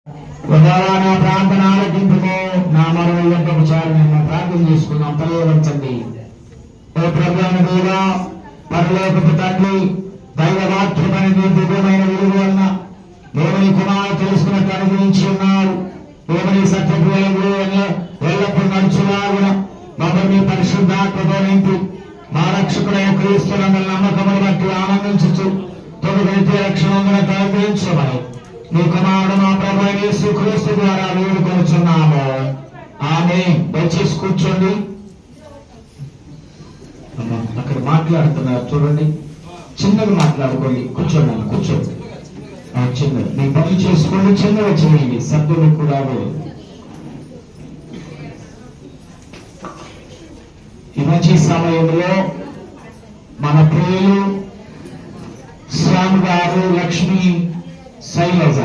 నా ప్రార్థన ఆలకింపుకో, నా మనవి ఒకసారి మేము ప్రార్థన చేసుకుందాం. తలవంచండి. ఓ ప్రభువైన దేవా, పరలోకపు తండ్రి, దైవ వాక్యమైన దివ్యమైన విలువ వలన దేవుని కుమారు తెలుసుకున్నట్టు అనుగ్రహించి ఉన్నారు. దేవుని సత్యప్రియలు ఎల్లప్పుడూ నడుచులాగున మమ్మల్ని పరిశుద్ధాత్మతో నింపి మా రక్షకుడైన క్రీస్తున్న నమ్మకమును బట్టి ఆనందించు తొలగైతే రక్షణ అనుగ్రహించమని నీ కుమారుడు మా ప్రభు యేసుక్రీస్తు ద్వారా వేడుకొనుచున్నాము. ఆమేన్. దయచేసి కూర్చోండి. అక్కడ మాట్లాడుతున్నారు చూడండి, చిన్నగా మాట్లాడుకోండి. కూర్చోండి, కూర్చోండి. చిన్నది మీ పనులు చేసుకోండి, చిన్నగా చేయండి, సభ్యులు కూడా. ఈ మంచి సమయంలో మన ప్రియులు శ్యామ్ గారు, లక్ష్మి, శైలజ